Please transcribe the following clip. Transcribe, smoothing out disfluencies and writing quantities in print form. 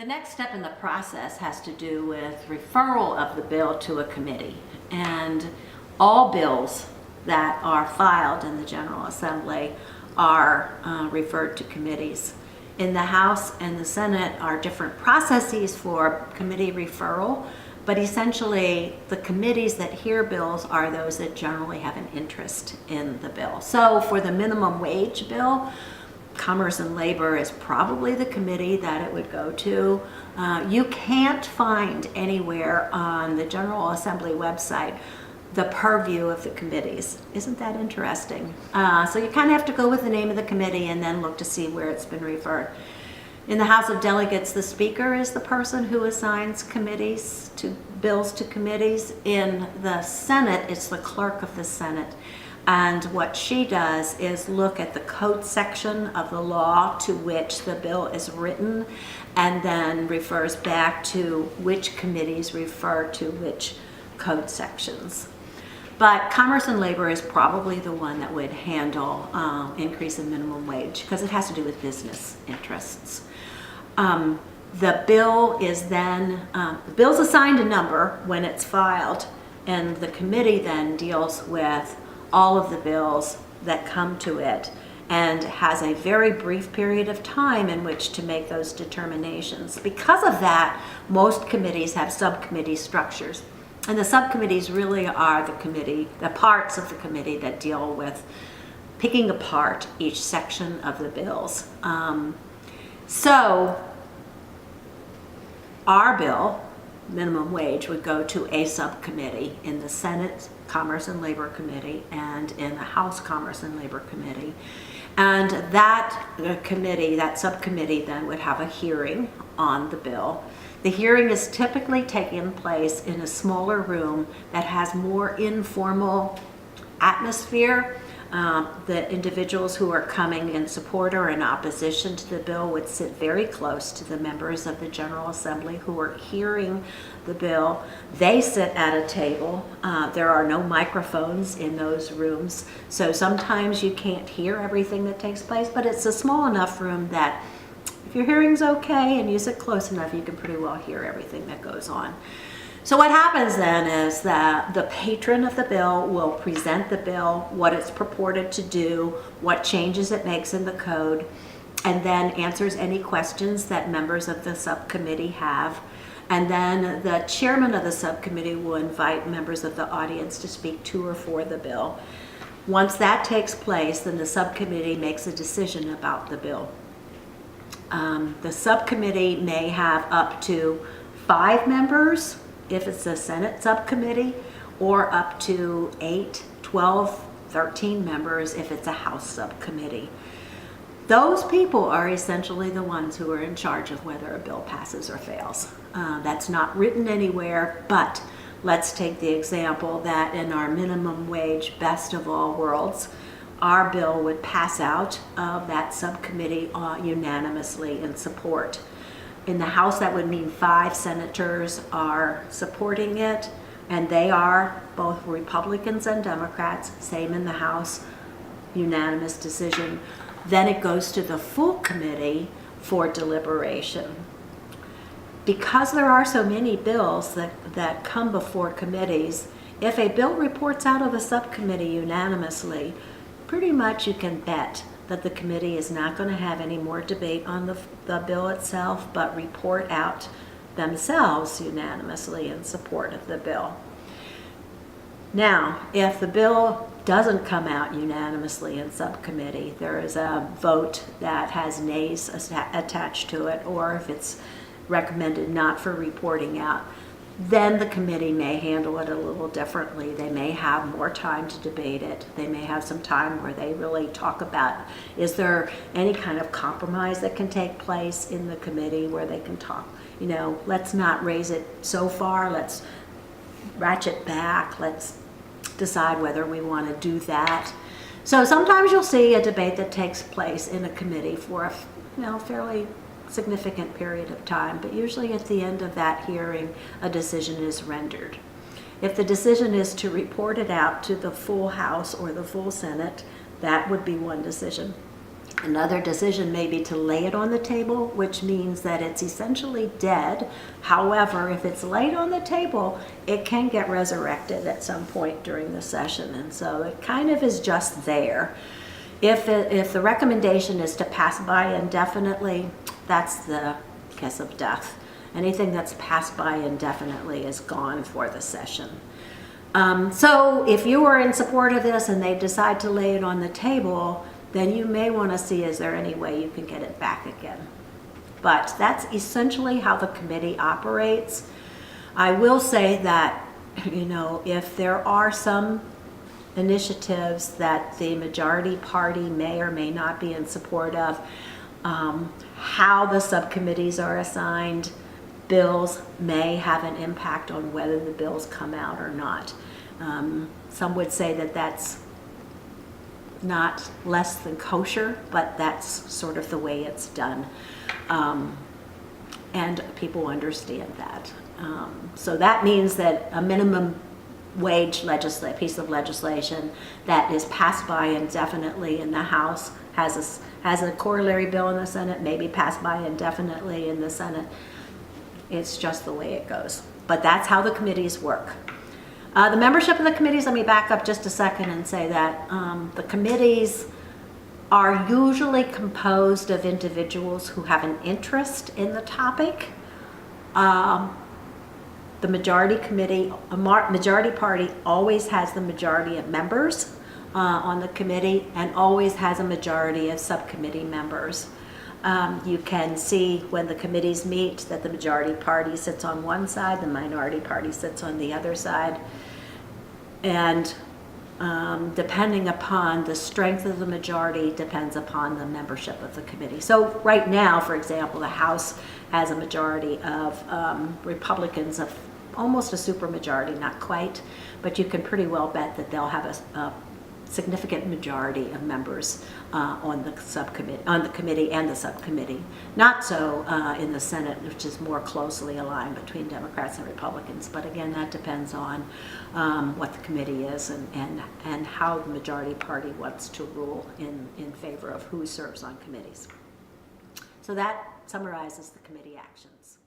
The next step in the process has to do with referral of the bill to a committee. And all bills that are filed in the General Assembly are referred to committees. In the House and the Senate are different processes for committee referral, but essentially the committees that hear bills are those that generally have an interest in the bill. So for the minimum wage bill, Commerce and Labor is probably the committee that it would go to. You can't find anywhere on the General Assembly website the purview of the committees. Isn't that interesting? So you kind of have to go with the name of the committee and then look to see where it's been referred. In the House of Delegates, the Speaker is the person who assigns bills to committees. In the Senate, it's the Clerk of the Senate. And what she does is look at the code section of the law to which the bill is written and then refers back to which committees refer to which code sections. But Commerce and Labor is probably the one that would handle increase in minimum wage because it has to do with business interests. The bill is then, the bill's assigned a number when it's filed, and the committee then deals with all of the bills that come to it and has a very brief period of time in which to make those determinations. Because of that, most committees have subcommittee structures. And the subcommittees really are the parts of the committee that deal with picking apart each section of the bills. So our bill, minimum wage, would go to a subcommittee in the Senate Commerce and Labor Committee and in the House Commerce and Labor Committee. And that committee, that subcommittee, then would have a hearing on the bill. The hearing is typically taking place in a smaller room that has more informal atmosphere. The individuals who are coming in support or in opposition to the bill would sit very close to the members of the General Assembly who are hearing the bill. They sit at a table. There are no microphones in those rooms, so sometimes you can't hear everything that takes place, but it's a small enough room that if your hearing's okay and you sit close enough, you can pretty well hear everything that goes on. So what happens then is that the patron of the bill will present the bill, what it's purported to do, what changes it makes in the code, and then answers any questions that members of the subcommittee have. And then the chairman of the subcommittee will invite members of the audience to speak to or for the bill. Once that takes place, then the subcommittee makes a decision about the bill. The subcommittee may have up to 5 members if it's a Senate subcommittee, or up to 8, 12, 13 members if it's a House subcommittee. Those people are essentially the ones who are in charge of whether a bill passes or fails. That's not written anywhere, but let's take the example that in our minimum wage best of all worlds, our bill would pass out of that subcommittee unanimously in support. In the House, that would mean 5 senators are supporting it, and they are both Republicans and Democrats. Same in the House, unanimous decision. Then it goes to the full committee for deliberation. Because there are so many bills that come before committees, if a bill reports out of a subcommittee unanimously, pretty much you can bet that the committee is not going to have any more debate on the bill itself, but report out themselves unanimously in support of the bill. Now, if the bill doesn't come out unanimously in subcommittee, there is a vote that has nays attached to it, or if it's recommended not for reporting out, then the committee may handle it a little differently. They may have more time to debate it. They may have some time where they really talk about, is there any kind of compromise that can take place in the committee where they can talk, let's not raise it so far, let's ratchet back, let's decide whether we want to do that. So sometimes you'll see a debate that takes place in a committee for a fairly significant period of time, but usually at the end of that hearing, a decision is rendered. If the decision is to report it out to the full House or the full Senate, that would be one decision. Another decision may be to lay it on the table, which means that it's essentially dead. However, if it's laid on the table, it can get resurrected at some point during the session, and so it kind of is just there. If the recommendation is to pass by indefinitely, that's the kiss of death. Anything that's passed by indefinitely is gone for the session. So if you are in support of this and they decide to lay it on the table, then you may want to see, is there any way you can get it back again? But that's essentially how the committee operates. I will say that, if there are some initiatives that the majority party may or may not be in support of, how the subcommittees are assigned, bills may have an impact on whether the bills come out or not. Some would say that that's not less than kosher, but that's sort of the way it's done. And people understand that. So that means that a minimum wage piece of legislation that is passed by indefinitely in the House has a corollary bill in the Senate, maybe passed by indefinitely in the Senate. It's just the way it goes. But that's how the committees work. The membership of the committees, let me back up just a second and say that the committees are usually composed of individuals who have an interest in the topic. The majority party always has the majority of members on the committee and always has a majority of subcommittee members. You can see when the committees meet that the majority party sits on one side, the minority party sits on the other side. And depending upon the strength of the majority depends upon the membership of the committee. So right now, for example, the House has a majority of Republicans, of almost a supermajority, not quite, but you can pretty well bet that they'll have a significant majority of members on the committee and the subcommittee. Not so in the Senate, which is more closely aligned between Democrats and Republicans. But again, that depends on what the committee is and how the majority party wants to rule in favor of who serves on committees. So that summarizes the committee actions.